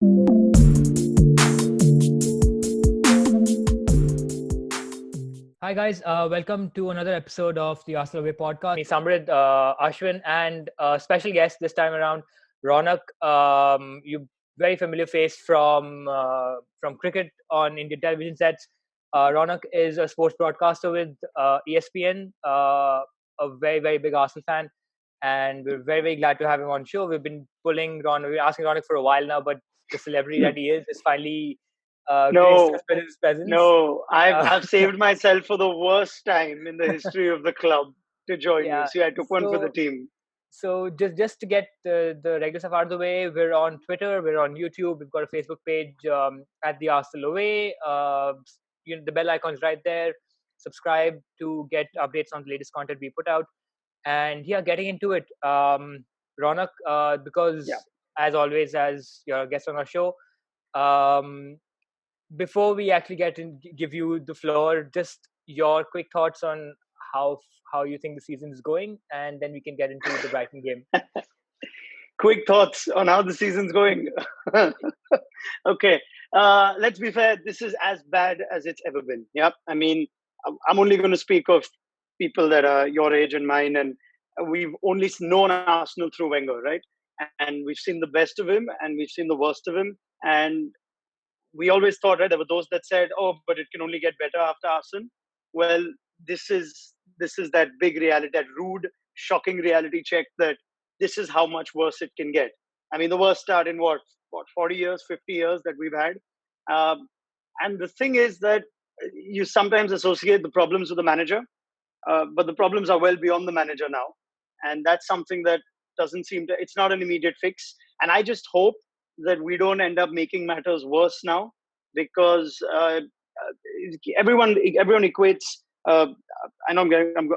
Hi guys, welcome to another episode of the Arsenal Way podcast. Me, Samrid, Ashwin, and special guest this time around, Raunak. You very familiar face from cricket on Indian television sets. Raunak is a sports broadcaster with ESPN, a very big Arsenal fan, and we're very glad to have him on show. We've been pulling Raunak, we've been asking Raunak for a while now, but the celebrity that he is finally graced us No, with his presence. no. I've Uh, I've saved myself for the worst time in the history of the club to join you. yeah. See, I took one for the So team. just to get the regular stuff out of the way, we're on Twitter, we're on YouTube, we've got a Facebook page at the Arsenal Away. The bell icon's right there. Subscribe to get updates on the latest content we put out. And yeah, getting into it, Ronak, because Yeah. as always, as your guest on our show, um, before we actually give you the floor, just your quick thoughts on how how you think the season is going, and then we can get into the Brighton game. Quick thoughts on how the season's going. Okay. Let's be fair. This is as bad as it's ever been. Yep. I mean, I'm only going to speak of people that are your age and mine, and we've only known Arsenal through Wenger, right? And we've seen the best of him, and we've seen the worst of him, and we always thought, right, there were those that said, "Oh, but it can only get better after Arsenal." Well, this is that big reality, that rude, shocking reality check that this is how much worse it can get. I mean, the worst start in what 40 years, 50 years that we've had. Um, and the thing is that you sometimes associate the problems with the manager, but the problems are well beyond the manager now, and that's something that doesn't seem to. It's not an immediate fix, and I just hope that we don't end up making matters worse now, because everyone equates. I know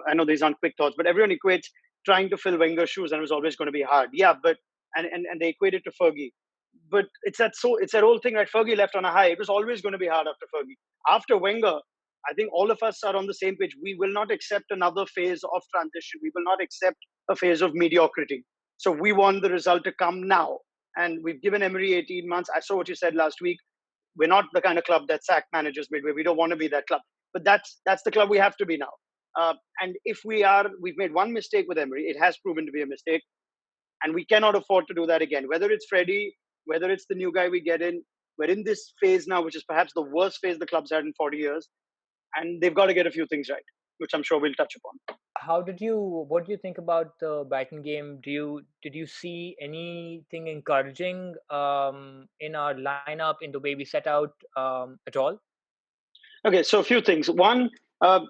I know these aren't quick thoughts, but everyone equates trying to fill Wenger's shoes, and it was always going to be hard. Yeah, but and they equate it to Fergie, but it's that old thing, right? Fergie left on a high. It was always going to be hard after Fergie. After Wenger, I think all of us are on the same page. We will not accept another phase of transition. We will not accept a phase of mediocrity. So we want the result to come now. And we've given Emery 18 months. I saw what you said last week. We're not the kind of club that sack managers midway. We don't want to be that club. But that's the club we have to be now. And if we've made one mistake with Emery. It has proven to be a mistake. And we cannot afford to do that again. Whether it's Freddie, whether it's the new guy we get in, we're in this phase now, which is perhaps the worst phase the club's had in 40 years. And they've got to get a few things right, which I'm sure we'll touch upon. What do you think about the Brighton game? Did you see anything encouraging in our lineup, in the way we set out at all? Okay, so a few things. One, uh,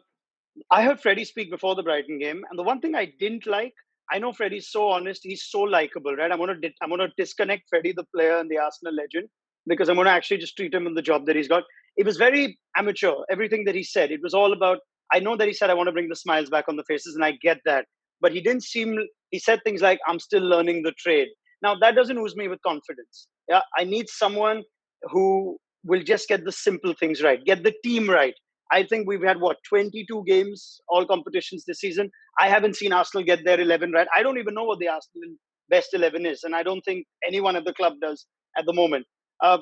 I heard Freddie speak before the Brighton game, and the one thing I didn't like, I know Freddie's so honest, he's so likable, right? I'm gonna disconnect Freddie, the player and the Arsenal legend, because I'm gonna actually just treat him in the job that he's got. It was very amateur. Everything that he said, it was all about. I know that he said I want to bring the smiles back on the faces, and I get that. But he didn't seem. He said things like, "I'm still learning the trade." Now that doesn't ooze me with confidence. Yeah, I need someone who will just get the simple things right, get the team right. I think we've had 22 games, all competitions this season. I haven't seen Arsenal get their 11 right. I don't even know what the Arsenal best 11 is, and I don't think anyone at the club does at the moment. Uh,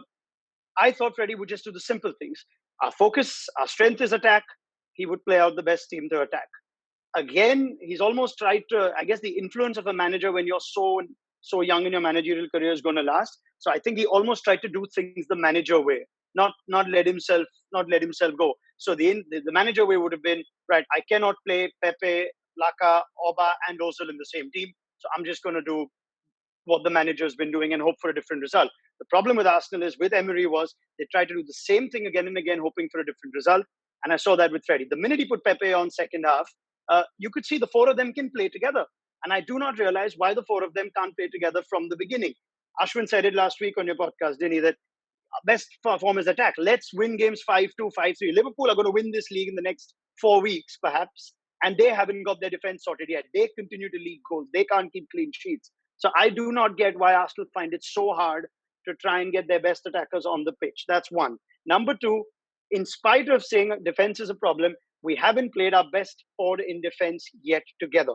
I thought Freddie would just do the simple things. Our focus, our strength is attack. He would play out the best team to attack. Again, he's almost tried to. I guess the influence of a manager when you're so young in your managerial career is going to last. So I think he almost tried to do things the manager way, not let himself go. So the manager way would have been, right, I cannot play Pepe, Laka, Oba, and Ozil in the same team. So I'm just going to do what the manager's been doing and hope for a different result. The problem with Arsenal is with Emery was they tried to do the same thing again and again, hoping for a different result. And I saw that with Freddie. The minute he put Pepe on second half, you could see the four of them can play together. And I do not realize why the four of them can't play together from the beginning. Ashwin said it last week on your podcast, didn't he? That best performance attack. Let's win games 5-2, 5-3. Liverpool are going to win this league in the next 4 weeks, perhaps. And they haven't got their defense sorted yet. They continue to leak goals. They can't keep clean sheets. So I do not get why Arsenal find it so hard to try and get their best attackers on the pitch. That's one. Number two, in spite of saying defense is a problem, we haven't played our best forward in defense yet together.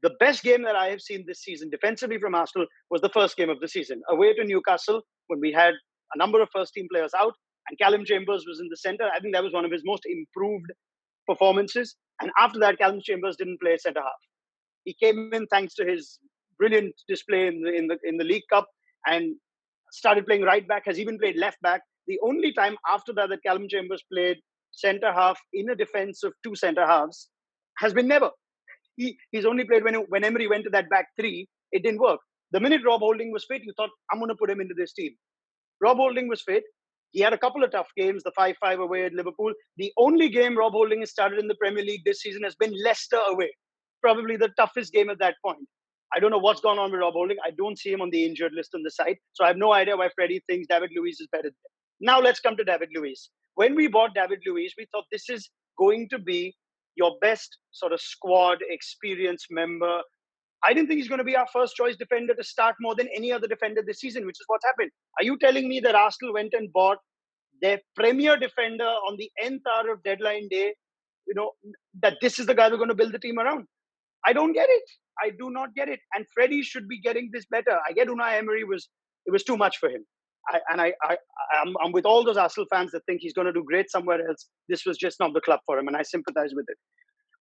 The best game that I have seen this season defensively from Arsenal was the first game of the season, away to Newcastle, when we had a number of first team players out and Callum Chambers was in the center. I think that was one of his most improved performances. And after that, Callum Chambers didn't play centre half. He came in thanks to his brilliant display in the League Cup and started playing right back. Has even played left back. The only time after that Callum Chambers played centre half in a defense of two centre halves has been never. He's only played when Emery went to that back three. It didn't work. The minute Rob Holding was fit, you thought, I'm going to put him into this team. Rob Holding was fit. He had a couple of tough games, the 5-5 away at Liverpool. The only game Rob Holding has started in the Premier League this season has been Leicester away. Probably the toughest game at that point. I don't know what's gone on with Rob Holding. I don't see him on the injured list on the side. So I have no idea why Freddie thinks David Luiz is better than him. Now let's come to David Luiz. When we bought David Luiz, we thought this is going to be your best sort of squad experience member. I didn't think he's going to be our first choice defender to start more than any other defender this season, which is what's happened. Are you telling me that Arsenal went and bought their premier defender on the nth hour of deadline day, that this is the guy we're going to build the team around? I don't get it. I do not get it. And Freddie should be getting this better. I get Unai Emery it was too much for him. I'm with all those Arsenal fans that think he's going to do great somewhere else. This was just not the club for him, and I sympathize with it.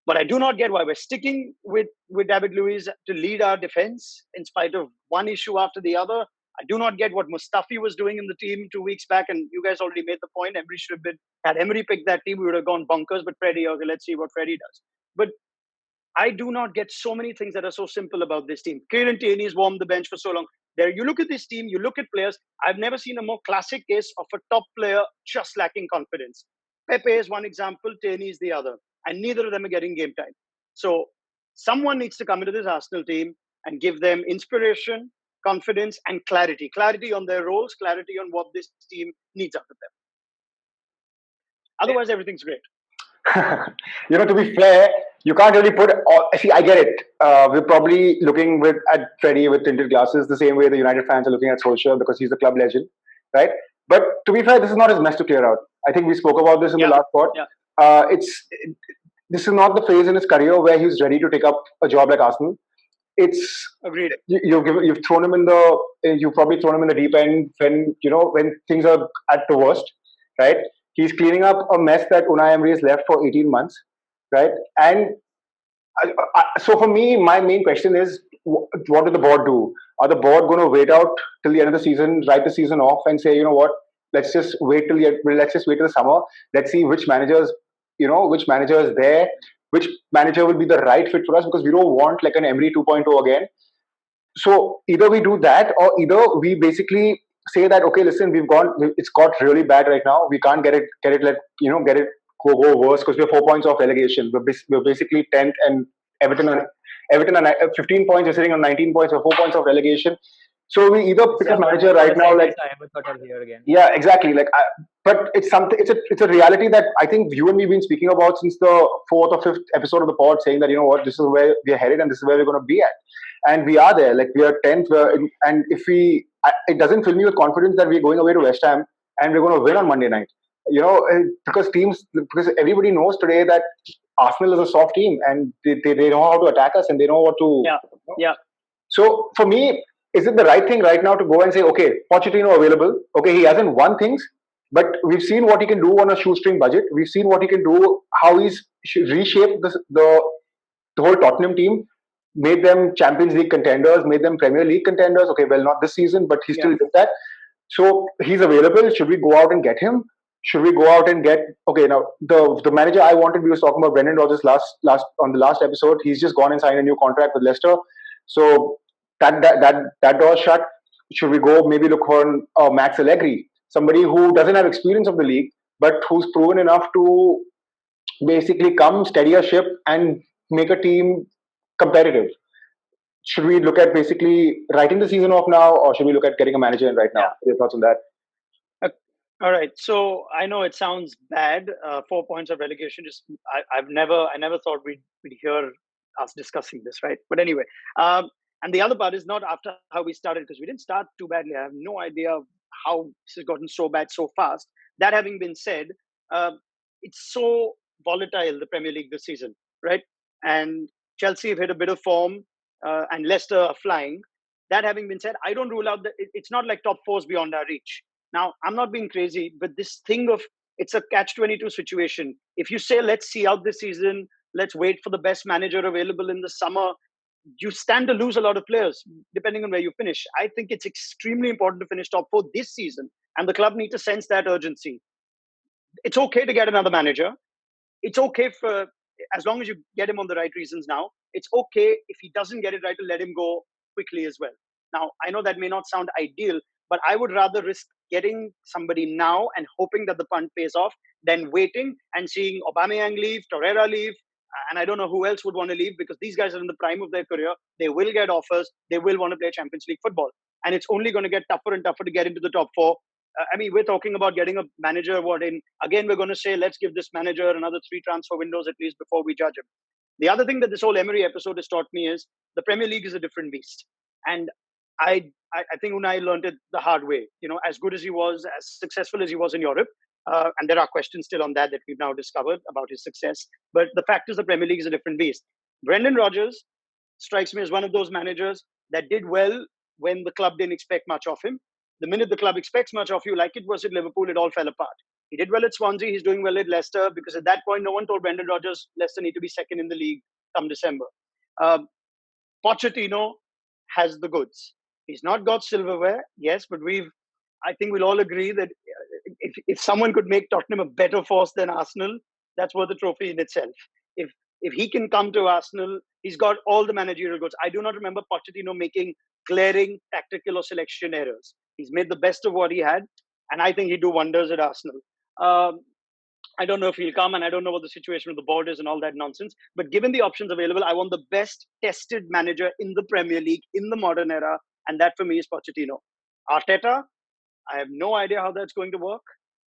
But I do not get why we're sticking with David Luiz to lead our defense in spite of one issue after the other. I do not get what Mustafi was doing in the team 2 weeks back, and you guys already made the point. Emery should have had Emery picked that team, we would have gone bonkers. But Freddie, okay, let's see what Freddie does. But I do not get so many things that are so simple about this team. Kieran Tierney's warmed the bench for so long. You look at this team, you look at players. I've never seen a more classic case of a top player just lacking confidence. Pepe is one example, Tierney is the other. And neither of them are getting game time. So someone needs to come into this Arsenal team and give them inspiration, confidence, and clarity. Clarity on their roles, clarity on what this team needs out of them. Otherwise, everything's great. To be fair, you can't really put. See, I get it. We're probably looking at Freddie with tinted glasses, the same way the United fans are looking at Solskjaer because he's a club legend, right? But to be fair, this is not his mess to clear out. I think we spoke about this in the last pod. Yeah. This is not the phase in his career where he's ready to take up a job like Arsenal. It's agreed. You've thrown him you've probably thrown him in the deep end when things are at the worst, right? He's cleaning up a mess that Unai Emery has left for 18 months, right? And so for me, my main question is, what did the board do? Are the board going to wait out till the end of the season, write the season off, and say, you know what? Let's just wait till the summer. Let's see which manager is there, which manager will be the right fit for us, because we don't want like an Emery 2.0 again. So either we do that, or either we basically say that, okay, listen, it's got really bad right now. We can't get it go worse because we're 4 points off relegation. We're basically 10th, and Everton are 15 points. We're sitting on 19 points. We're 4 points off relegation. So we either pick a manager right now, like yeah, exactly. But it's something. It's a reality that I think you and me have been speaking about since the 4th or 5th episode of the pod, saying that this is where we are headed and this is where we're going to be at, and we are there. Like we are 10th, and it doesn't fill me with confidence that we're going away to West Ham and we're going to win on Monday night. Because everybody knows today that Arsenal is a soft team and they know how to attack us and they know what to. Yeah. So for me, is it the right thing right now to go and say, okay, Pochettino available? Okay, he hasn't won things, but we've seen what he can do on a shoestring budget. We've seen what he can do, how he's reshaped the whole Tottenham team, made them Champions League contenders, made them Premier League contenders. Okay, well, not this season, but he still did that. So he's available. Should we go out and get him? Should we go out and get? Okay, now the manager I wanted, we was talking about Brendan Rodgers on the last episode. He's just gone and signed a new contract with Leicester. So that door's shut. Should we go maybe look for Max Allegri, somebody who doesn't have experience of the league, but who's proven enough to basically come steady a ship and make a team competitive? Should we look at basically writing the season off now, or should we look at getting a manager in right now? Your thoughts on that? All right. So I know it sounds bad. 4 points of relegation. I never thought we'd hear us discussing this, right? But anyway, and the other part is not after how we started, because we didn't start too badly. I have no idea how this has gotten so bad so fast. That having been said, it's so volatile, the Premier League this season, right? And Chelsea have hit a bit of form. and Leicester are flying. That having been said, I don't rule out that it's not like top four's beyond our reach. Now, I'm not being crazy, but this thing of it's a catch-22 situation. If you say, let's see out this season, let's wait for the best manager available in the summer, you stand to lose a lot of players depending on where you finish. I think it's extremely important to finish top four this season, and the club need to sense that urgency. It's okay to get another manager. It's okay for as long as you get him on the right reasons now. It's okay if he doesn't get it right to let him go quickly as well. Now, I know that may not sound ideal, but I would rather risk getting somebody now and hoping that the punt pays off than waiting and seeing Aubameyang leave, Torreira leave, and I don't know who else would want to leave because these guys are in the prime of their career. They will get offers. They will want to play Champions League football. And it's only going to get tougher and tougher to get into the top four. I mean, we're talking about getting a manager. Again, we're going to say, let's give this manager another 3 transfer windows at least before we judge him. The other thing that this whole Emery episode has taught me is the Premier League is a different beast. And I think Unai learned it the hard way. You know, as good as he was, as successful as he was in Europe, and there are questions still on that we've now discovered about his success. But the fact is the Premier League is a different beast. Brendan Rodgers strikes me as one of those managers that did well when the club didn't expect much of him. The minute the club expects much of you, like it was at Liverpool, it all fell apart. He did well at Swansea. He's doing well at Leicester because at that point, no one told Brendan Rodgers Leicester need to be second in the league come December. Pochettino has the goods. He's not got silverware, yes, but I think we'll all agree that if someone could make Tottenham a better force than Arsenal, that's worth a trophy in itself. If he can come to Arsenal, he's got all the managerial goods. I do not remember Pochettino making glaring tactical or selection errors. He's made the best of what he had, and I think he'd do wonders at Arsenal. I don't know if he'll come, and I don't know what the situation with the board is and all that nonsense. But given the options available, I want the best tested manager in the Premier League in the modern era, and that for me is Pochettino. Arteta, I have no idea how that's going to work.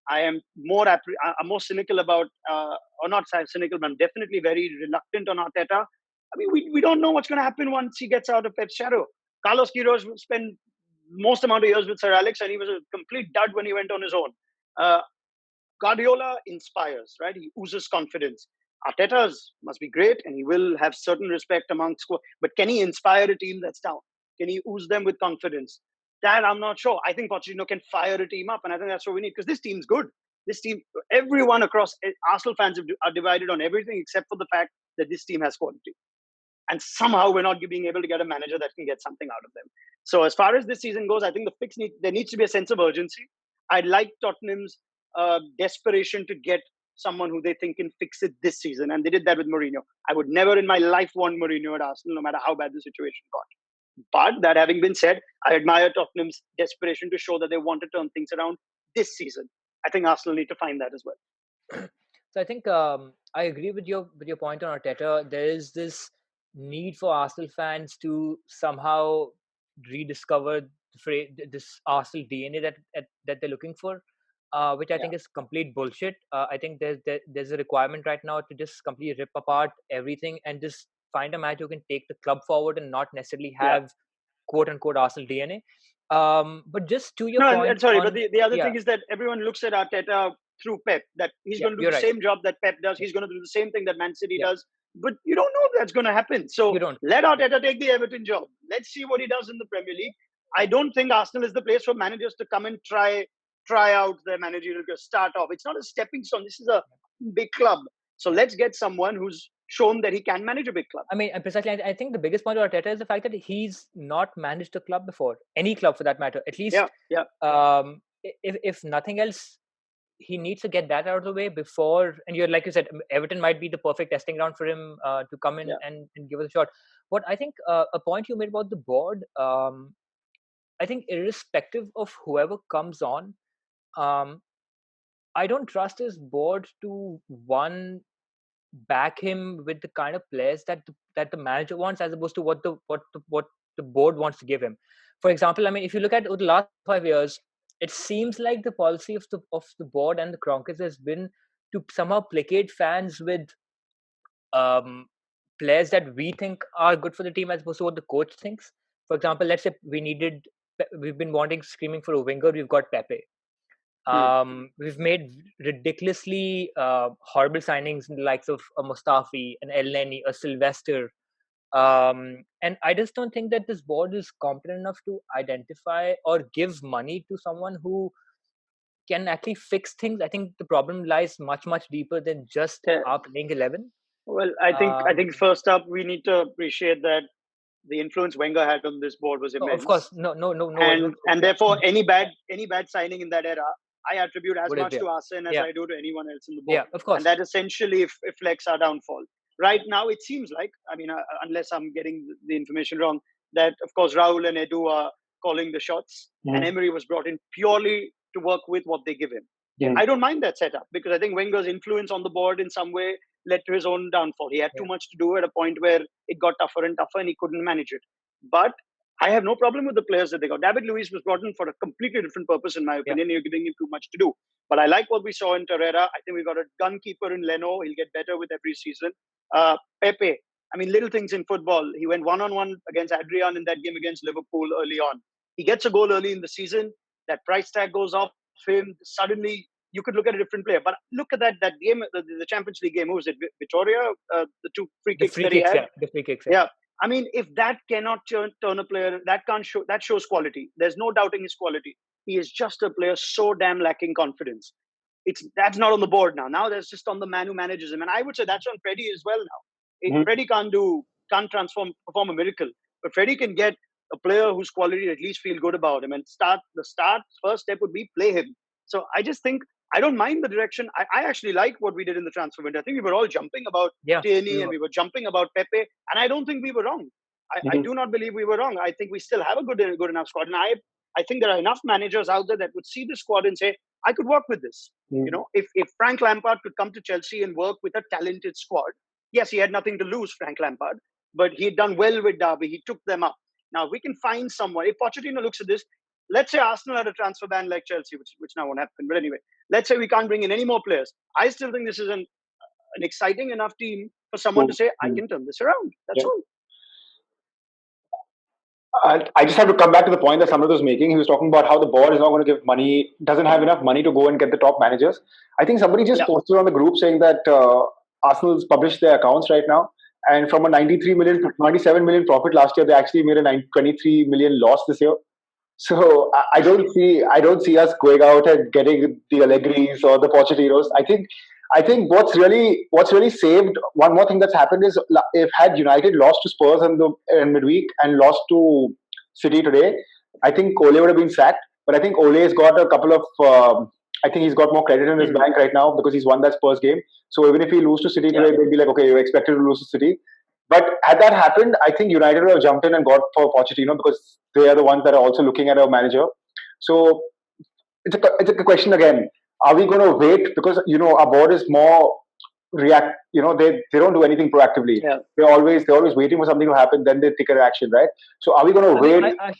I'm more cynical about, or not cynical, but I'm definitely very reluctant on Arteta. I mean, we don't know what's going to happen once he gets out of Pep's shadow. Carlos Queiroz spent most amount of years with Sir Alex, and he was a complete dud when he went on his own. Guardiola inspires, right? He oozes confidence. Arteta must be great, and he will have certain respect among squad. But can he inspire a team that's down? Can he ooze them with confidence? That I'm not sure. I think Pochettino can fire a team up, and I think that's what we need because this team's good. This team, everyone across Arsenal fans are divided on everything except for the fact that this team has quality. And somehow we're not being able to get a manager that can get something out of them. So as far as this season goes, I think there needs to be a sense of urgency. I like Tottenham's desperation to get someone who they think can fix it this season. And they did that with Mourinho. I would never in my life want Mourinho at Arsenal, no matter how bad the situation got. But that having been said, I admire Tottenham's desperation to show that they want to turn things around this season. I think Arsenal need to find that as well. So I think I agree with your point on Arteta. There is this need for Arsenal fans to somehow rediscover this Arsenal DNA that they're looking for, which I think is complete bullshit. I think there's a requirement right now to just completely rip apart everything and just find a manager who can take the club forward and not necessarily have quote unquote Arsenal DNA. But just to your point, but the other thing is that everyone looks at Arteta through Pep, that he's going to do the same job that Pep does. He's going to do the same thing that Man City does. But you don't know if that's going to happen. So let Arteta take the Everton job. Let's see what he does in the Premier League. I don't think Arsenal is the place for managers to come and try out their managerial career, start off. It's not a stepping stone. This is a big club. So let's get someone who's shown that he can manage a big club. I mean, precisely. I think the biggest point of Arteta is the fact that he's not managed a club before, any club for that matter. At least, if nothing else, he needs to get that out of the way before. And like you said, Everton might be the perfect testing ground for him to come in and give us a shot. But I think a point you made about the board, I think irrespective of whoever comes on, I don't trust his board to back him with the kind of players that the manager wants, as opposed to what the board wants to give him. For example, I mean, if you look at the last 5 years, it seems like the policy of the board and the Kroenkes has been to somehow placate fans with players that we think are good for the team, as opposed to what the coach thinks. For example, let's say we've been screaming for a winger. We've got Pepe. We've made ridiculously horrible signings in the likes of a Mustafi, an El Neni, a Sylvester, And I just don't think that this board is competent enough to identify or give money to someone who can actually fix things. I think the problem lies much, much deeper than just Yeah. our playing 11. Well, I think Um, first up we need to appreciate that the influence Wenger had on this board was no, of immense, course, no one and will. Yeah, therefore any bad signing in that era, I attribute as would have much there. to Arsene as Yeah, I do to anyone else in the board, yeah, of and course. that essentially reflects our downfall. Right now, it seems like, I mean, unless I'm getting the information wrong, that of course Raul and Edu are calling the shots, and Mhm. Emery was brought in purely to work with what they give him. Yeah. I don't mind that setup because I think Wenger's influence on the board in some way led to his own downfall. He had too Yeah, much to do at a point where it got tougher and tougher and he couldn't manage it. But I have no problem with the players that they got. David Luiz was brought in for a completely different purpose, in my yeah, opinion. You're giving him too much to do. But I like what we saw in Torreira. I think we got a gun keeper in Leno. He'll get better with every season. Pepe, I mean, little things in football. He went one-on-one against Adrian in that game against Liverpool early on. He gets a goal early in the season. That price tag goes off him. Suddenly, you could look at a different player. But look at that game, the Champions League game. Who was it? Victoria, the two free the kicks free that he kicks. had. Yeah, the free kicks. Yeah, Yeah, I mean, if that cannot turn a player, that shows quality. There's no doubting his quality. He is just a player so damn lacking confidence. That's not on the board now. Now that's just on the man who manages him, and I would say that's on Freddie as well. Now, Mhm. Freddie can't perform a miracle, but Freddie can get a player whose quality at least feel good about him, and first step would be play him. So I just think I don't mind the direction. I actually like what we did in the transfer window. I think we were all jumping about yeah. We Tierney and were. we were jumping about Pepe, and I don't think we were wrong. I Mhm. do not believe we were wrong. I think we still have a good enough squad, and I think there are enough managers out there that would see the squad and say, I could work with this. You Mhm. know, if Frank Lampard could come to Chelsea and work with a talented squad, yes, he had nothing to lose, Frank Lampard, but he had done well with Derby. He took them up. Now, if we can find someone, if Pochettino looks at this, let's say Arsenal had a transfer ban like Chelsea, which now won't happen. But anyway, let's say we can't bring in any more players. I still think this is an exciting enough team for someone to say, I Mhm. can turn this around. That's Yeah. all. I just have to come back to the point that Samrat was making. He was talking about how the board is not going to give money, doesn't have enough money to go and get the top managers. I think somebody just Yeah. posted on the group saying that Arsenal's published their accounts right now, and from a 93 million, 97 million profit last year, they actually made a 23 million loss this year. So I don't see us going out and getting the Allegris or the Pochettinos. I think what's really saved. One more thing that's happened is if had United lost to Spurs in midweek and lost to City today, I think Ole would have been sacked. But I think Ole has got a couple of. I think he's got more credit in his Hmm. bank right now because he's won that Spurs game. So even if he loses to City Yeah. today, they'll be like, okay, you expected to lose to City. But had that happened, I think United would have jumped in and got for Pochettino because they are the ones that are also looking at a manager. So it's a question again. Are we going to wait because our board is more react? They don't do anything proactively. Yeah. They're always waiting for something to happen, then they take an action, right? So are we going to I mean, wait? I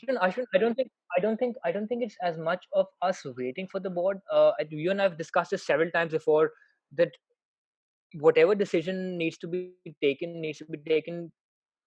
don't think it's as much of us waiting for the board. You and I have discussed this several times before that whatever decision needs to be taken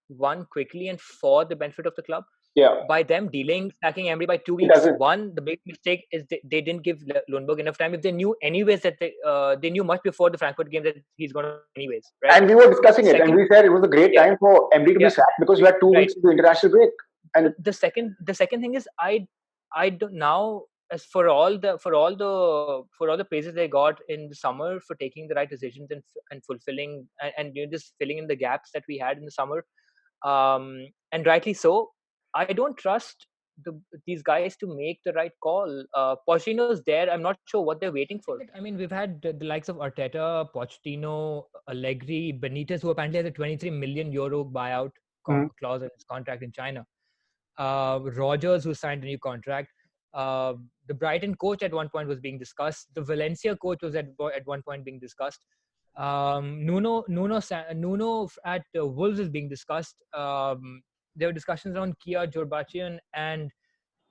one quickly and for the benefit of the club. Yeah, By them delaying sacking Emery by 2 it weeks, doesn't. the big mistake is they didn't give Lundberg enough time. If they knew anyways that they knew much before the Frankfurt game that he's going to anyways, right? And we were discussing it, and Second, we said it was a great yeah, time for MD to be yeah, sacked because you had 2 weeks right. into the international break. And The second thing is I don't now as for all the praises they got in the summer for taking the right decisions and fulfilling and just filling in the gaps that we had in the summer, and rightly so. I don't trust these guys to make the right call. Pochettino's there. I'm not sure what they're waiting for. I mean, we've had the likes of Arteta, Pochettino, Allegri, Benitez, who apparently has a 23 million euro buyout clause in his contract in China. Rogers, who signed a new contract. The Brighton coach at one point was being discussed. The Valencia coach was at one point being discussed. Nuno at Wolves is being discussed. There were discussions around Kia Jorbachian and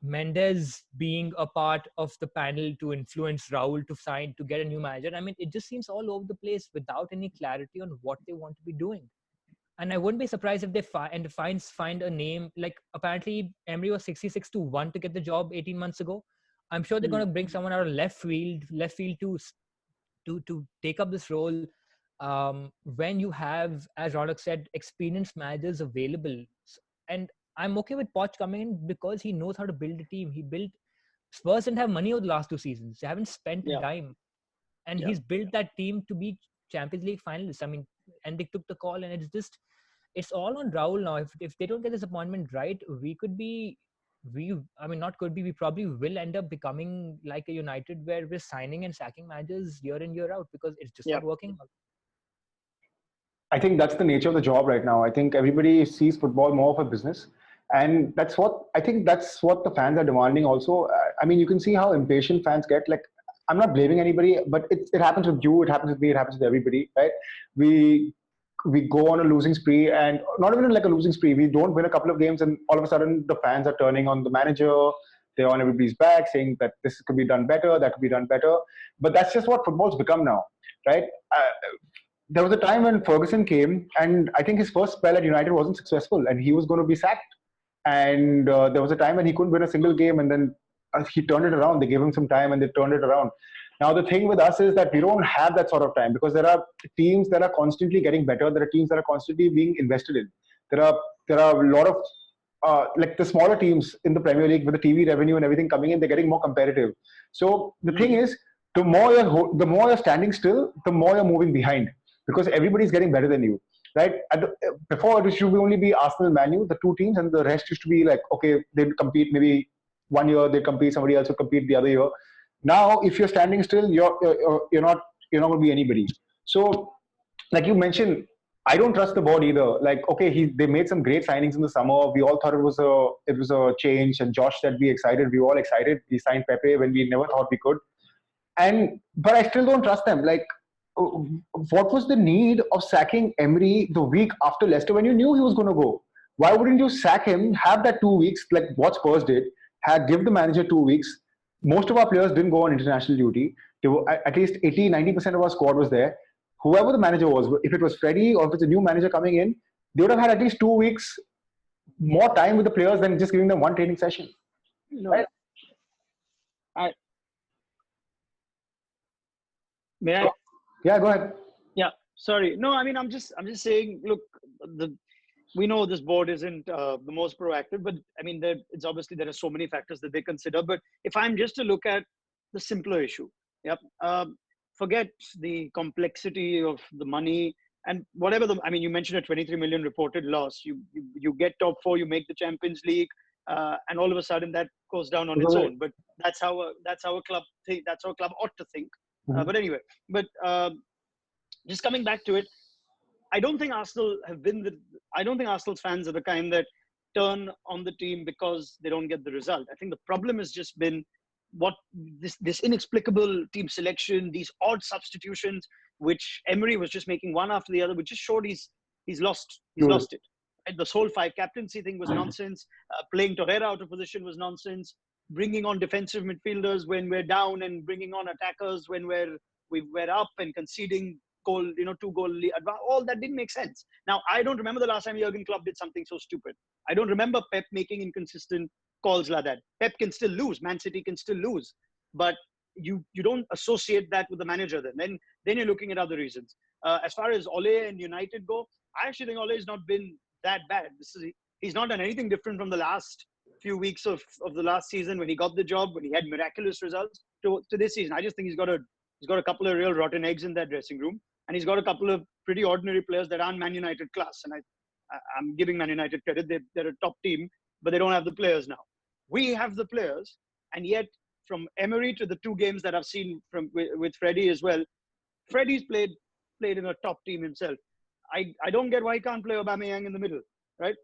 Mendes being a part of the panel to influence Raul to get a new manager. I mean, it just seems all over the place without any clarity on what they want to be doing. And I wouldn't be surprised if they find a name like apparently Emery was 66-1 to get the job 18 months ago. I'm sure they're going to bring someone out of left field to take up this role. when you have, as Raunak said, experienced managers available. And I'm okay with Poch coming in because he knows how to build a team. He built Spurs didn't have money over the last 2 seasons. They haven't spent a Yeah. dime, and Yeah. he's built that team to be Champions League finalists. I mean, and they took the call, and it's all on Raul now. If they don't get this appointment right, not could be, we probably will end up becoming like a United where we're signing and sacking managers year in, year out because it's just Yeah. not working out. I think that's the nature of the job right now. I think everybody sees football more of a business, and that's what the fans are demanding. Also, I mean, you can see how impatient fans get. Like, I'm not blaming anybody, but it happens with you, it happens with me, it happens with everybody, right? We we go on a losing spree, and not even like a losing spree. We don't win a couple of games, and all of a sudden the fans are turning on the manager. They're on everybody's back, saying that this could be done better, that could be done better. But that's just what football's become now, right? There was a time when Ferguson came, and I think his first spell at United wasn't successful, and he was going to be sacked. And there was a time when he couldn't win a single game, and then he turned it around. They gave him some time, and they turned it around. Now the thing with us is that we don't have that sort of time because there are teams that are constantly getting better. There are teams that are constantly being invested in. There are a lot of like the smaller teams in the Premier League with the TV revenue and everything coming in. They're getting more competitive. So the thing is, the more you're standing still, the more you're moving behind because everybody's getting better than you, right? Before it used to only be Arsenal, Man U, the two teams, and the rest used to be like, okay, they'd compete maybe one year, they compete, somebody else will compete the other year. Now, if you're standing still, you're not going to be anybody. So, like you mentioned, I don't trust the board either. Like, okay, they made some great signings in the summer. We all thought it was a change, and Josh said we excited. We were all excited. We signed Pepe when we never thought we could. But I still don't trust them. Like, what was the need of sacking Emery the week after Leicester when you knew he was going to go? Why wouldn't you sack him? Have that 2 weeks, like what Spurs did. Give the manager 2 weeks. Most of our players didn't go on international duty. They were, at least 80-90% of our squad was there. Whoever the manager was, if it was Freddie or if it's a new manager coming in, they would have had at least 2 weeks more time with the players than just giving them one training session. No, Right? may I? Yeah, go ahead. Yeah, sorry. No, I mean, I'm just saying. Look, we know this board isn't the most proactive, but I mean, it's obviously there are so many factors that they consider. But if I'm just to look at the simpler issue, yep, forget the complexity of the money and whatever I mean, you mentioned a 23 million reported loss. You get top four, you make the Champions League, and all of a sudden that goes down on its own. But that's how a club think. That's how a club ought to think. But anyway, just coming back to it, I don't think Arsenal I don't think Arsenal's fans are the kind that turn on the team because they don't get the result. I think the problem has just been this inexplicable team selection, these odd substitutions, which Emery was just making one after the other, which just showed he's lost it. And this whole five captaincy thing was nonsense. Playing Torreira out of position was nonsense. Bringing on defensive midfielders when we're down and bringing on attackers when we're up and conceding goal, 2-goal lead. All that didn't make sense. Now, I don't remember the last time Jurgen Klopp did something so stupid. I don't remember Pep making inconsistent calls like that. Pep can still lose. Man City can still lose. But you don't associate that with the manager then. Then you're looking at other reasons. As far as Ole and United go, I actually think Ole has not been that bad. He's not done anything different from the last few weeks of the last season when he got the job, when he had miraculous results to this season. I just think he's got a couple of real rotten eggs in that dressing room, and he's got a couple of pretty ordinary players that aren't Man United class. And I'm giving Man United credit; they're a top team, but they don't have the players now. We have the players, and yet from Emery to the two games that I've seen with Freddie as well, Freddie's played in a top team himself. I don't get why he can't play Aubameyang in the middle, right?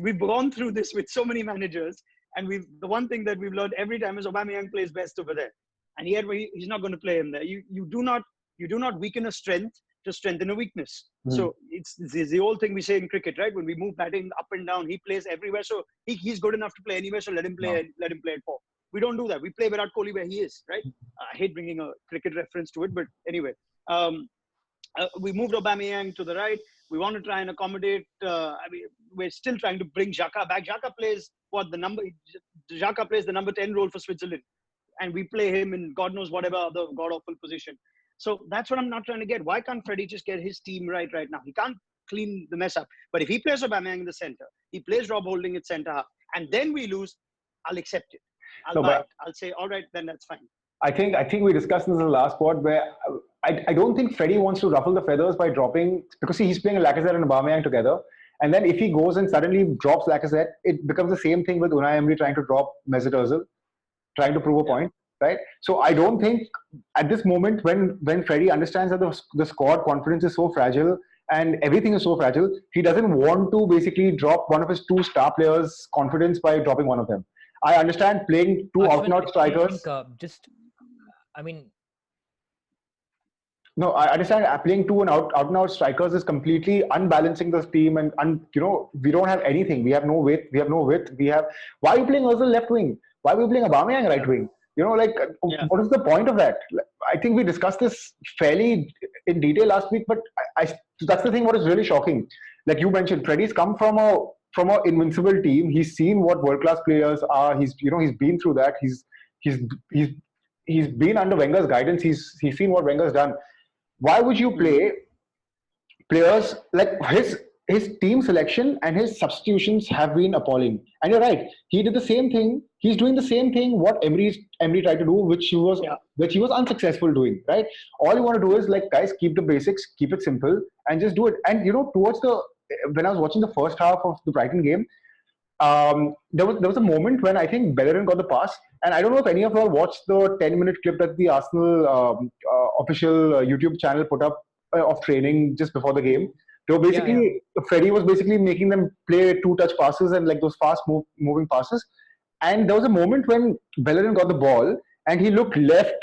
We've gone through this with so many managers, and the one thing that we've learned every time is Aubameyang plays best over there, and yet he's not going to play him there. You do not weaken a strength to strengthen a weakness. So it's the old thing we say in cricket, right? When we move batting up and down, he plays everywhere, so he's good enough to play anywhere. So let him play. Let him play at four. We don't do that. We play Virat Kohli where he is, right? I hate bringing a cricket reference to it, but anyway. We moved Aubameyang to the right. We want to try and accommodate. We're still trying to bring Xhaka back. Xhaka plays the number 10 role for Switzerland, and we play him in God knows whatever other god awful position. So that's what I'm not trying to get. Why can't Freddie just get his team right now? He can't clean the mess up. But if he plays Aubameyang in the center, he plays Rob Holding at center half, and then we lose, I'll accept it. I'll buy it. I'll say, all right, then that's fine. I think we discussed this in the last pod where I don't think Freddie wants to ruffle the feathers by dropping, because he's playing Lacazette and Aubameyang together. And then if he goes and suddenly drops Lacazette, it becomes the same thing with Unai Emery trying to drop Mesut Ozil, trying to prove a point, right? So I don't think at this moment when Freddie understands that the squad confidence is so fragile and everything is so fragile, he doesn't want to basically drop one of his two star players' confidence by dropping one of them. I understand playing two out-and-out strikers. No, I understand playing two out-and-out strikers is completely unbalancing the team, and we don't have anything. We have no width. Why are you playing Ozil left wing? Why are we playing Aubameyang right wing? What is the point of that? I think we discussed this fairly in detail last week, but that's the thing. What is really shocking, like you mentioned, Freddie's come from an invincible team. He's seen what world-class players are. He's been through that. He's been under Wenger's guidance. He's seen what Wenger's done. Why would you play players like his team selection and his substitutions have been appalling? And you're right. He did the same thing. He's doing the same thing what Emery tried to do, which he was unsuccessful doing. Right. All you want to do is, like, guys, keep the basics, keep it simple, and just do it. And when I was watching the first half of the Brighton game, there was a moment when I think Bellerin got the pass, and I don't know if any of you all watched the 10-minute clip that the Arsenal official YouTube channel put up of training just before the game. They were basically Freddie was basically making them play two-touch passes and like those fast moving passes. And there was a moment when Bellerin got the ball and he looked left,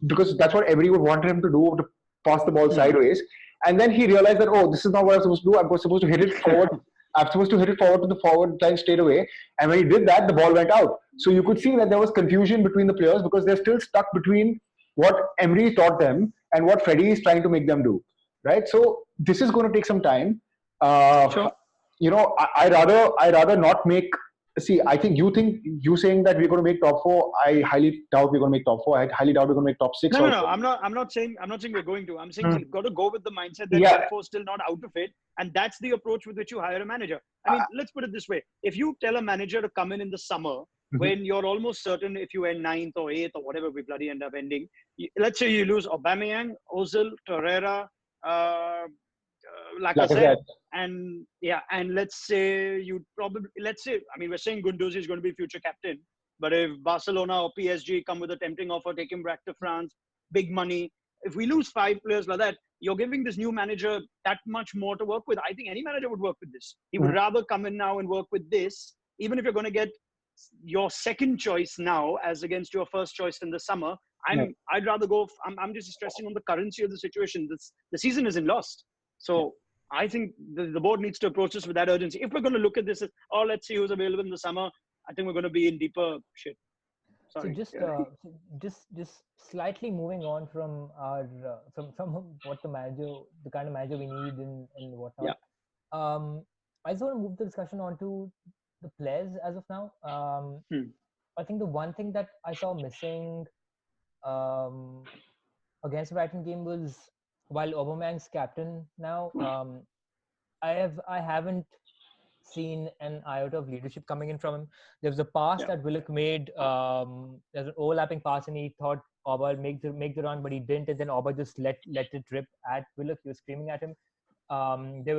because that's what everyone wanted him to do, to pass the ball sideways. And then he realized that, oh, this is not what I'm supposed to do. I'm supposed to hit it forward. I'm supposed to hit it forward to the forward line straight away. And when he did that, the ball went out. So you could see that there was confusion between the players because they're still stuck between what Emery taught them and what Freddie is trying to make them do. Right? So this is going to take some time. Sure. I'd rather not make. See, I think you saying that we're going to make top four. I highly doubt we're going to make top four. I highly doubt we're going to make top six. No. I'm not saying we're going to. I'm saying you've got to go with the mindset that top four is still not out of it, and that's the approach with which you hire a manager. I mean, let's put it this way: if you tell a manager to come in the summer when you're almost certain if you end 9th or 8th or whatever we bloody end up ending, let's say you lose Aubameyang, Ozil, Torreira, Lacazette, and let's say we're saying Guendouzi is going to be future captain, but if Barcelona or PSG come with a tempting offer, take him back to France, big money. If we lose 5 players like that, you're giving this new manager that much more to work with. I think any manager would work with this. He would rather come in now and work with this, even if you're going to get your second choice now as against your first choice in the summer. I'd rather go. I'm just stressing on the currency of the situation. The season isn't lost. So I think the board needs to approach this with that urgency. If we're going to look at this as, let's see who's available in the summer, I think we're going to be in deeper shit. Sorry. So just slightly moving on from our from what the kind of manager we need and whatnot. I just want to move the discussion on to the players as of now. I think the one thing that I saw missing against the Brighton game was, while Aubameyang's captain now, I haven't seen an iota of leadership coming in from him. There was a pass that Willock made. There's an overlapping pass, and he thought Auba make the run, but he didn't, and then Auba just let it rip at Willock. He was screaming at him. There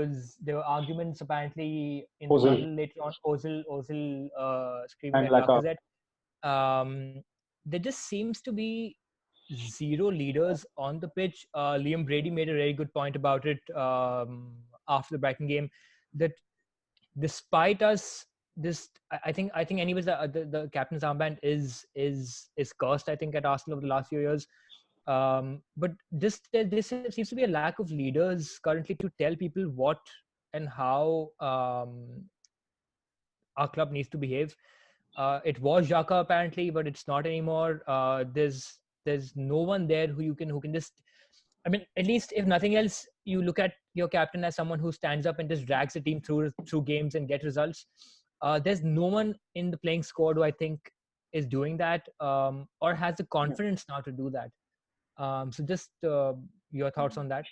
were arguments apparently in the tunnel later on. Ozil screaming at Lacazette. There just seems to be zero leaders on the pitch. Liam Brady made a very good point about it after the Brighton game, that despite us, I think anyways the captain's armband is cursed, I think, at Arsenal over the last few years. But there seems to be a lack of leaders currently to tell people what and how our club needs to behave. It was Xhaka apparently, but it's not anymore. There's no one there who can just, I mean, at least if nothing else, you look at your captain as someone who stands up and just drags the team through games and get results. There's no one in the playing squad who I think is doing that or has the confidence now to do that. So just your thoughts on that.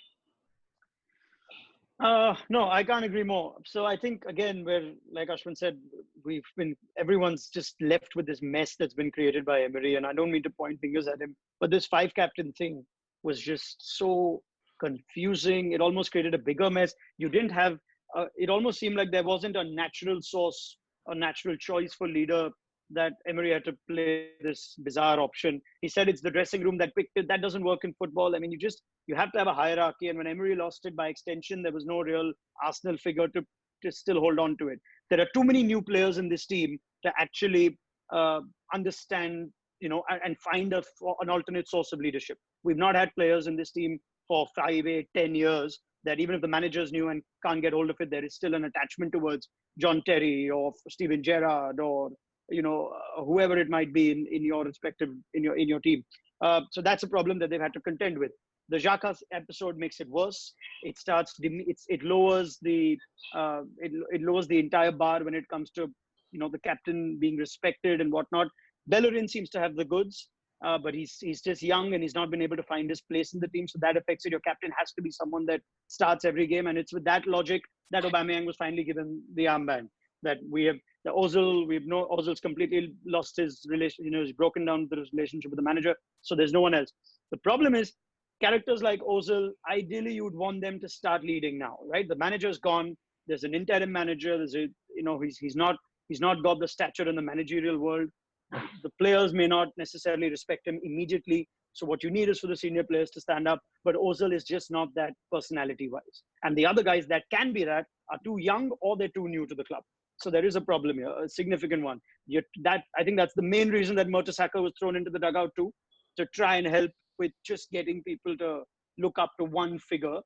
No, I can't agree more. So I think again, where like Ashwin said, everyone's just left with this mess that's been created by Emery, and I don't mean to point fingers at him, but this five captain thing was just so confusing. It almost created a bigger mess. You didn't have. It almost seemed like there wasn't a natural source, a natural choice for leader, that Emery had to play this bizarre option. He said it's the dressing room that picked it. That doesn't work in football. I mean, you have to have a hierarchy. And when Emery lost it by extension, there was no real Arsenal figure to still hold on to it. There are too many new players in this team to actually understand, and find an alternate source of leadership. We've not had players in this team for 5, 8, 10 years that even if the manager's new and can't get hold of it, there is still an attachment towards John Terry or Steven Gerrard or whoever it might be in your respective in your team. So that's a problem that they've had to contend with. The Xhaka episode makes it worse. It lowers the entire bar when it comes to the captain being respected and whatnot. Bellerin seems to have the goods, but he's just young and he's not been able to find his place in the team. So that affects it. Your captain has to be someone that starts every game, and it's with that logic that Aubameyang was finally given the armband. That we have the Ozil's completely lost his relation. He's broken down the relationship with the manager. So there's no one else. The problem is characters like Ozil. Ideally, you would want them to start leading now, right? The manager's gone. There's an interim manager. He's not got the stature in the managerial world. The players may not necessarily respect him immediately. So what you need is for the senior players to stand up. But Ozil is just not that personality-wise. And the other guys that can be that are too young or they're too new to the club. So there is a problem here, a significant one. I think that's the main reason that Mertesacker was thrown into the dugout too, to try and help with just getting people to look up to one figure.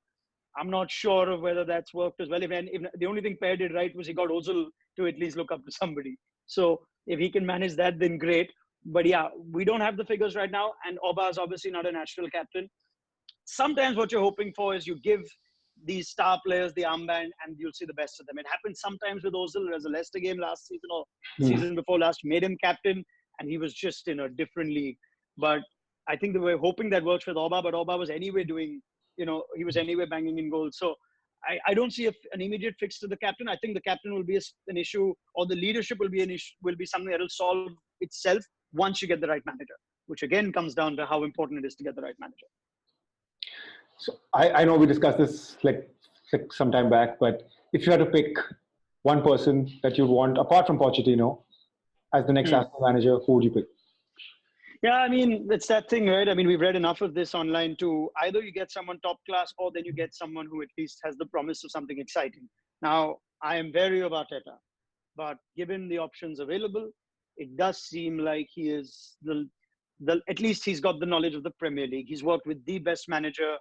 I'm not sure of whether that's worked as well. If the only thing Per did right was he got Ozil to at least look up to somebody. So if he can manage that, then great. But yeah, we don't have the figures right now. And Oba is obviously not a natural captain. Sometimes what you're hoping for is you give these star players the armband and you'll see the best of them. It happened sometimes with Ozil. There's a Leicester game last season or season before last, made him captain and he was just in a different league. But I think they were hoping that works with Oba, but Oba was anyway he was anyway banging in goals. So I don't see an immediate fix to the captain. I think the captain will be an issue, or the leadership will be an issue, will be something that will solve itself once you get the right manager, which again comes down to how important it is to get the right manager. So I know we discussed this like some time back, but if you had to pick one person that you'd want, apart from Pochettino, as the next Arsenal manager, who would you pick? Yeah, I mean, it's that thing, right? I mean, we've read enough of this online too. Either you get someone top class or then you get someone who at least has the promise of something exciting. Now, I am wary of Arteta, but given the options available, it does seem like he is at least he's got the knowledge of the Premier League. He's worked with the best manager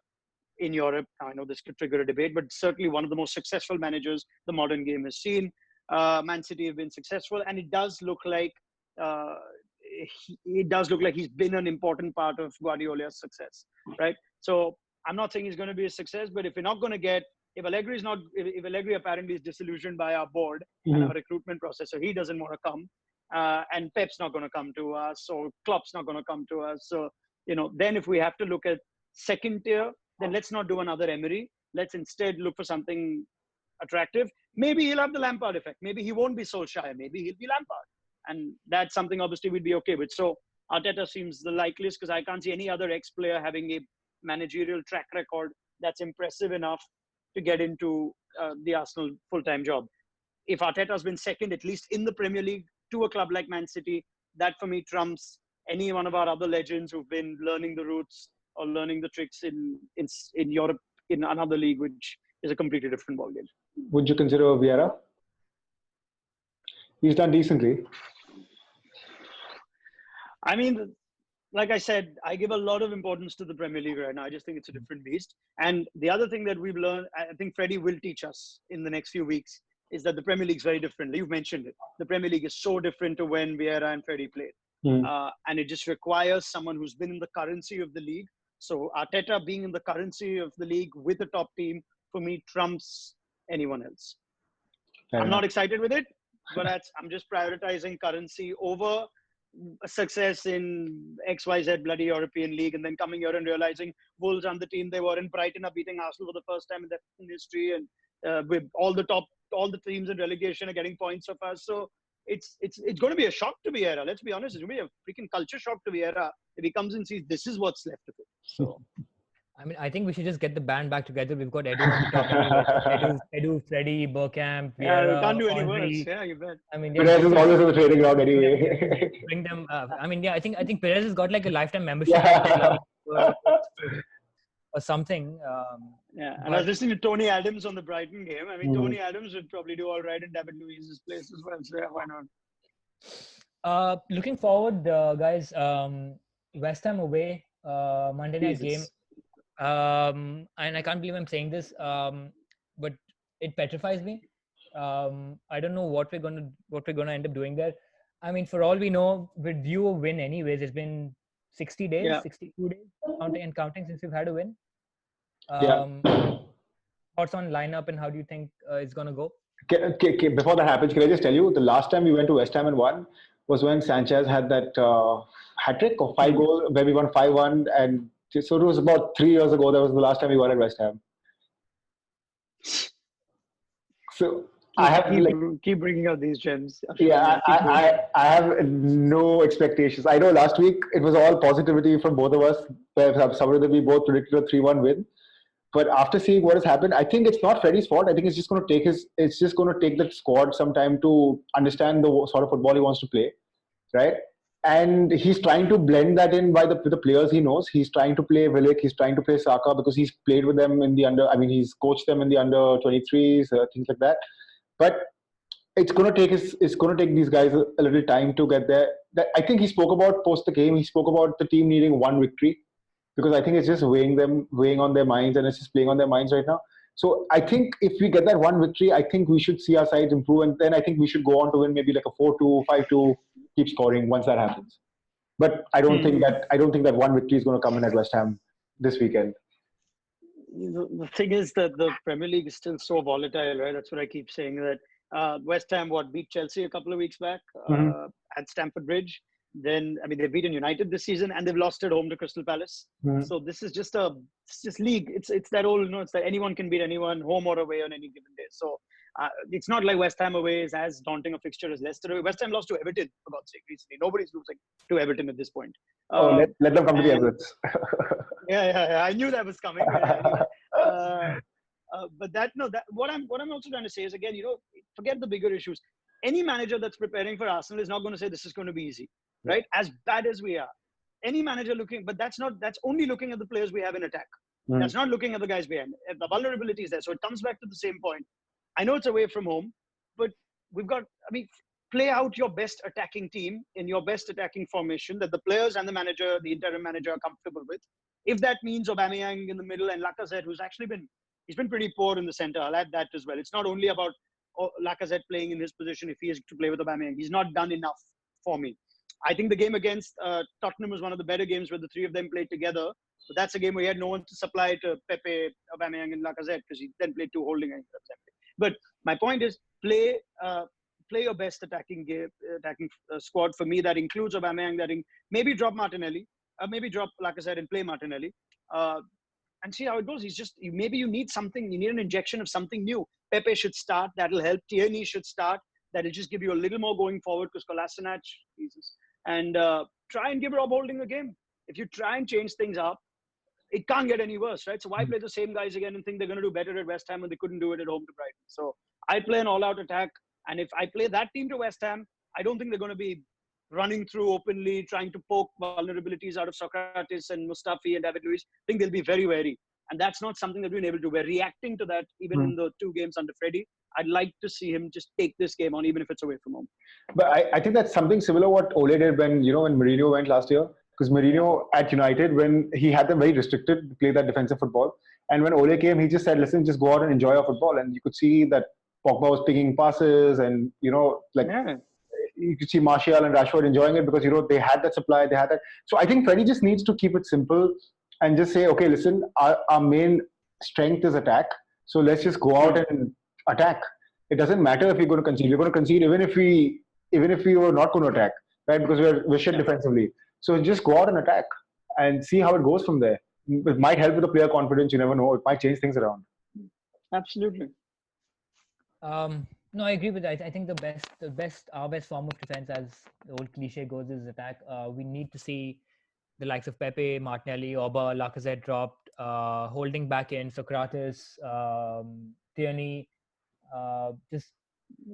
in Europe. I know this could trigger a debate, but certainly one of the most successful managers the modern game has seen. Man City have been successful, and it does look like he's been an important part of Guardiola's success, right? So I'm not saying he's going to be a success, but if Allegri apparently is disillusioned by our board and our recruitment process, so he doesn't want to come, and Pep's not going to come to us, or Klopp's not going to come to us. So, then if we have to look at second tier, then let's not do another Emery. Let's instead look for something attractive. Maybe he'll have the Lampard effect. Maybe he won't be Solskjaer. Maybe he'll be Lampard. And that's something obviously we'd be okay with. So Arteta seems the likeliest because I can't see any other ex-player having a managerial track record that's impressive enough to get into the Arsenal full-time job. If Arteta's been second, at least in the Premier League, to a club like Man City, that for me trumps any one of our other legends who've been learning the roots or learning the tricks in Europe in another league, which is a completely different ballgame. Would you consider Vieira? He's done decently. I mean, like I said, I give a lot of importance to the Premier League right now. I just think it's a different beast. And the other thing that we've learned, I think Freddie will teach us in the next few weeks, is that the Premier League is very different. You've mentioned it. The Premier League is so different to when Vieira and Freddie played. And it just requires someone who's been in the currency of the league. So Arteta being in the currency of the league with a top team, for me, trumps anyone else. I'm not excited with it, but I'm just prioritizing currency over a success in XYZ bloody European League, and then coming here and realizing Wolves aren't the team they were in. Brighton are beating Arsenal for the first time in history, and with all the teams in relegation are getting points of us. So it's going to be a shock to Vieira. Let's be honest, it's going to be a freaking culture shock to Vieira if he comes and sees this is what's left of it. So. I mean, I think we should just get the band back together. We've got Edu on the top anyway. Edu, Freddie, Bergkamp, Vieira, We can't do any Audrey. worse. Yeah, you bet. I mean, Perez is always on the training ground anyway. Bring them. I mean, yeah, I think Perez has got like a lifetime membership or something. And I was listening to Tony Adams on the Brighton game. I mean, Tony Adams would probably do all right in David Luiz's place as well. So yeah, why not? Looking forward, guys. West Ham away, Monday night game. And I can't believe I'm saying this, but it petrifies me. I don't know what we're gonna end up doing there. I mean, for all we know, with due a win anyways. It's been 60 days, 62 days, counting since we've had a win. Thoughts on lineup and how do you think it's gonna go? Before that happens, can I just tell you, the last time we went to West Ham and won was when Sanchez had that hat-trick of 5 goals, where we won 5-1, and so it was about 3 years ago. That was the last time we won at West Ham. So I have keep bringing out these gems. Yeah, I have no expectations. I know last week it was all positivity from both of us. Somewhere that we both predicted a 3-1 win. But after seeing what has happened, I think it's not Freddie's fault. I think it's just going to take the squad some time to understand the sort of football he wants to play, right? And he's trying to blend that in with the players he knows. He's trying to play Willick. He's trying to play Saka because he's played with them in the he's coached them in the under 23s, things like that. But it's going to take these guys a little time to get there. I think he spoke about post the game. He spoke about the team needing one victory because I think it's just weighing on their minds, and it's just playing on their minds right now. So I think if we get that one victory, I think we should see our sides improve, and then I think we should go on to win maybe like a 4-2, 5-2. Keep scoring once that happens. But I don't think that one victory is going to come in at West Ham this weekend. The thing is that the Premier League is still so volatile, right? That's what I keep saying, that West Ham beat Chelsea a couple of weeks back at Stamford Bridge. Then, I mean, they've beaten United this season and they've lost at home to Crystal Palace. So this is just league. It's that old, it's that anyone can beat anyone, home or away on any given day. So it's not like West Ham away is as daunting a fixture as Leicester away. West Ham lost to Everton, for God's sake, recently. Nobody's losing to Everton at this point. Let them come to the Emirates. Yeah. I knew that was coming. But what I'm also trying to say is, again, forget the bigger issues. Any manager that's preparing for Arsenal is not going to say this is going to be easy, right? As bad as we are, any manager that's only looking at the players we have in attack. That's not looking at the guys behind. The vulnerability is there. So it comes back to the same point. I know it's away from home, but play out your best attacking team in your best attacking formation that the players and the interim manager are comfortable with. If that means Aubameyang in the middle and Lacazette, who's actually he's been pretty poor in the center. I'll add that as well. It's not only about Lacazette playing in his position if he is to play with Aubameyang. He's not done enough for me. I think the game against Tottenham was one of the better games where the three of them played together. But that's a game where he had no one to supply to Pepe, Aubameyang, and Lacazette because he then played two holding. But my point is, play your best attacking squad. For me, that includes Aubameyang. Maybe drop Martinelli, maybe drop Lacazette and play Martinelli, and see how it goes. Maybe you need something. You need an injection of something new. Pepe should start. That'll help. Tierney should start. That'll just give you a little more going forward because Kolasinac, Jesus, and try and give Rob Holding a game. If you try and change things up, it can't get any worse, right? So why play the same guys again and think they're going to do better at West Ham when they couldn't do it at home to Brighton? So I play an all-out attack. And if I play that team to West Ham, I don't think they're going to be running through openly, trying to poke vulnerabilities out of Socrates and Mustafi and David Luiz. I think they'll be very wary. And that's not something that we've been able to do. We're reacting to that even in the 2 games under Freddie. I'd like to see him just take this game on, even if it's away from home. But I think that's something similar what Ole did when Mourinho went last year. Because Mourinho at United, when he had them very restricted to play that defensive football. And when Ole came, he just said, listen, just go out and enjoy our football. And you could see that Pogba was picking passes and, you could see Martial and Rashford enjoying it because, they had that supply, they had that. So I think Freddie just needs to keep it simple and just say, okay, listen, our main strength is attack. So let's just go out and attack. It doesn't matter if we're going to concede. We're going to concede even if we were not going to attack. right? Because we're shit defensively. So just go out and attack and see how it goes from there. It might help with the player confidence. You never know. It might change things around. Absolutely. No, I agree with that. I think our best form of defense, as the old cliche goes, is attack. We need to see the likes of Pepe, Martinelli, Oba, Lacazette dropped, holding back in Socrates, Tierney, just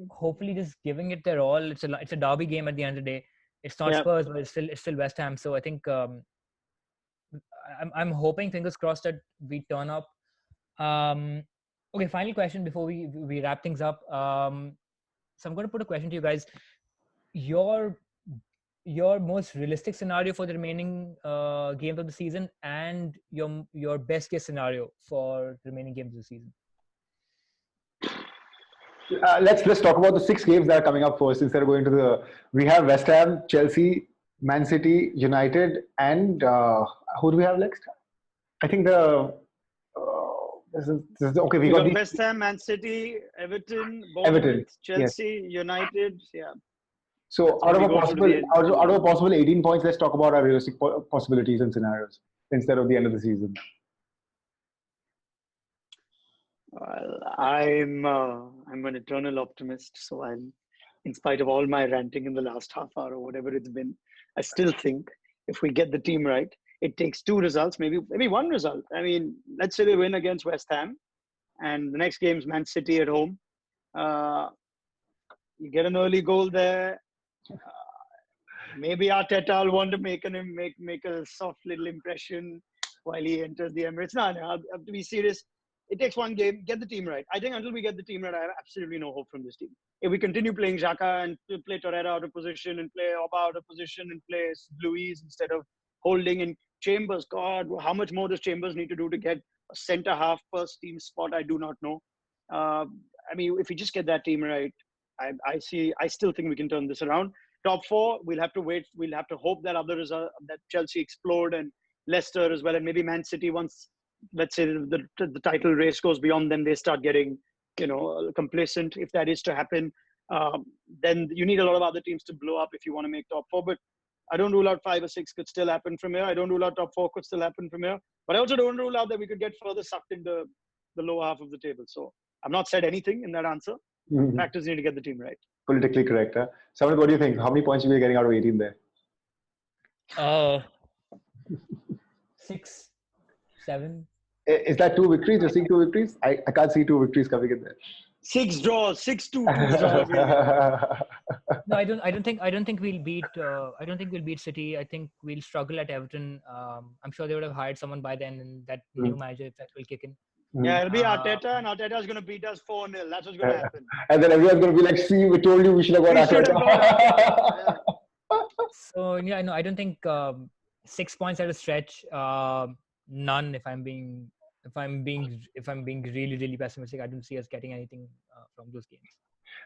hopefully just giving it their all. It's a derby game at the end of the day. It's not Spurs, but it's still West Ham. So I think I'm hoping, fingers crossed, that we turn up. Okay, final question before we wrap things up. So I'm going to put a question to you guys. Your most realistic scenario for the remaining games of the season, and your best case scenario for the remaining games of the season. Let's talk about the 6 games that are coming up first instead of going to the. We have West Ham, Chelsea, Man City, United, and who do we have next? I think this is okay. We got West Ham, Man City, Everton, Bournemouth, Chelsea, yes. United. Yeah. So out of a possible 18 points, let's talk about our realistic possibilities and scenarios instead of the end of the season. Well, I'm an eternal optimist, so in spite of all my ranting in the last half hour or whatever it's been, I still think if we get the team right, it takes 2 results, maybe 1 result. I mean, let's say they win against West Ham, and the next game's Man City at home. You get an early goal there. Maybe Arteta will want to make a soft little impression while he enters the Emirates. No, I have to be serious. It takes 1 game, get the team right. I think until we get the team right, I have absolutely no hope from this team. If we continue playing Xhaka and play Torreira out of position and play Oba out of position and play Luiz instead of Holding and Chambers, God, how much more does Chambers need to do to get a centre half first team spot? I do not know. I mean, if we just get that team right, I still think we can turn this around. Top 4, we'll have to wait. We'll have to hope that that Chelsea explode and Leicester as well, and maybe Man City once, let's say the title race goes beyond them, they start getting, complacent. If that is to happen, then you need a lot of other teams to blow up if you want to make top 4. But I don't rule out 5 or 6 could still happen from here. I don't rule out top 4 could still happen from here. But I also don't rule out that we could get further sucked into the lower half of the table. So I've not said anything in that answer. Mm-hmm. Factors need to get the team right. Politically correct, huh? Samit, what do you think? How many points are we getting out of 18 there? 6, 7. Is that 2 victories? You're seeing 2 victories? I can't see 2 victories coming in there. 6 draws, 6-2 draws. No, I don't think we'll beat. I don't think we'll beat City. I think we'll struggle at Everton. I'm sure they would have hired someone by then, and that new manager effect will kick in. Yeah, it'll be Arteta, and Arteta's going to beat us 4-0. That's what's going to happen. And then everyone's going to be like, "See, we told you we should have got Arteta." So yeah, no, I don't think 6 points at a stretch. None. If I'm being really, really pessimistic, I don't see us getting anything from those games.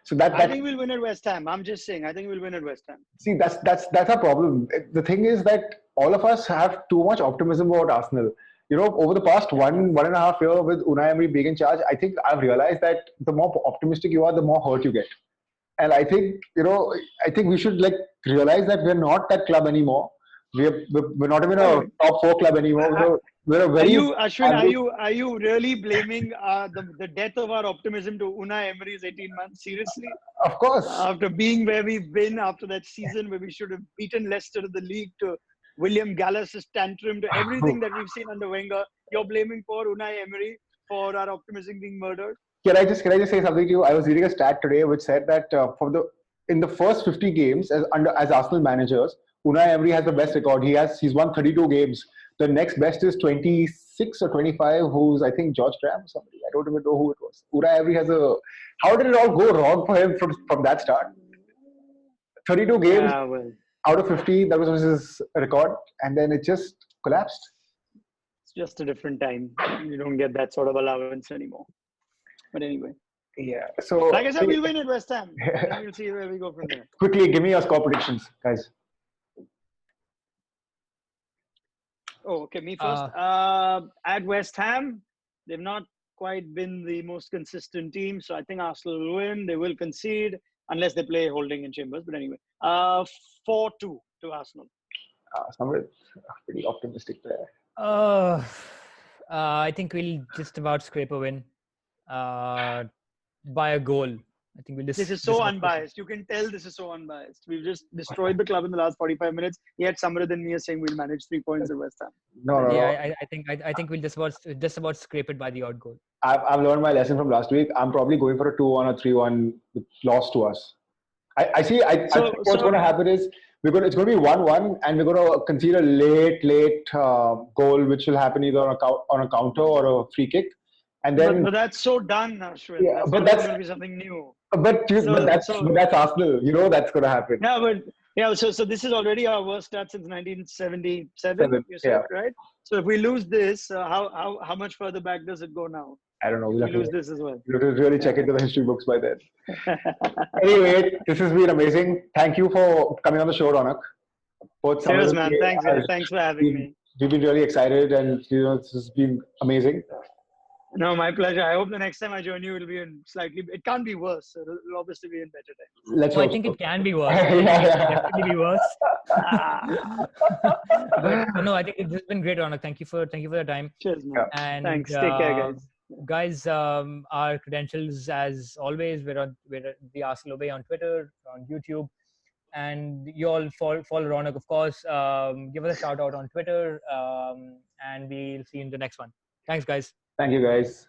So I think we'll win at West Ham. I'm just saying, I think we'll win at West Ham. See, that's our problem. The thing is that all of us have too much optimism about Arsenal. Over the past one and a half year with Unai Emery being in charge, I think I've realized that the more optimistic you are, the more hurt you get. And I think, we should realize that we're not that club anymore. We're not even a top 4 club anymore. We're a very. Are you really blaming the death of our optimism to Unai Emery's 18 months? Seriously? Of course. After being where we've been, after that season where we should have beaten Leicester in the league, to William Gallas's tantrum, to everything that we've seen under Wenger, you're blaming poor Unai Emery for our optimism being murdered? Can I just say something to you? I was reading a stat today which said that in the first 50 games as Arsenal managers, Unai Emery has the best record. He's won 32 games. The next best is 26 or 25, who's I think George Graham or somebody. I don't even know who it was. Unai Emery has how did it all go wrong for him from that start? 32 games out of 50, that was his record, and then it just collapsed. It's just a different time. You don't get that sort of allowance anymore. But anyway. Yeah. So like I said, we'll win at West Ham. We'll see where we go from there. Quickly, give me your score predictions, guys. Oh, okay. Me first. At West Ham, they've not quite been the most consistent team. So I think Arsenal will win. They will concede unless they play Holding and Chambers. But anyway, 4-2 to Arsenal. Samrit, pretty optimistic there. I think we'll just about scrape a win by a goal. I think we'll just. This is so unbiased. You can tell this is so unbiased. We've just destroyed the club in the last 45 minutes. Yet Samrit and me are saying we'll manage 3 points at West Ham. No. I think we'll just about scrape it by the odd goal. I've learned my lesson from last week. I'm probably going for a 2-1 or 3-1 loss to us. I think what's going to happen is it's going to be 1-1, and we're going to concede a late goal, which will happen either on a counter or a free kick. And then, but that's so done, Ashwin. Yeah, that's going to be something new. But that's Arsenal. You know that's going to happen. So this is already our worst start since 1977. You said, right? So if we lose this, how much further back does it go now? I don't know. We'll lose this as well. You have to really check into the history books by then. Anyway, this has been amazing. Thank you for coming on the show, Raunak. Cheers, man. Thanks for having me. We've been really excited, and this has been amazing. No, my pleasure. I hope the next time I join you, it'll be it can't be worse. So it'll obviously be in better times. I think it can be worse. It can definitely be worse. But no, I think it's been great, Raunak. Thank you for the time. Cheers, man. And thanks. Take care, guys. Our credentials, as always, we're the Arsenal Way on Twitter, on YouTube, and you all follow Raunak, of course. Give us a shout out on Twitter, and we'll see you in the next one. Thanks, guys. Thank you, guys.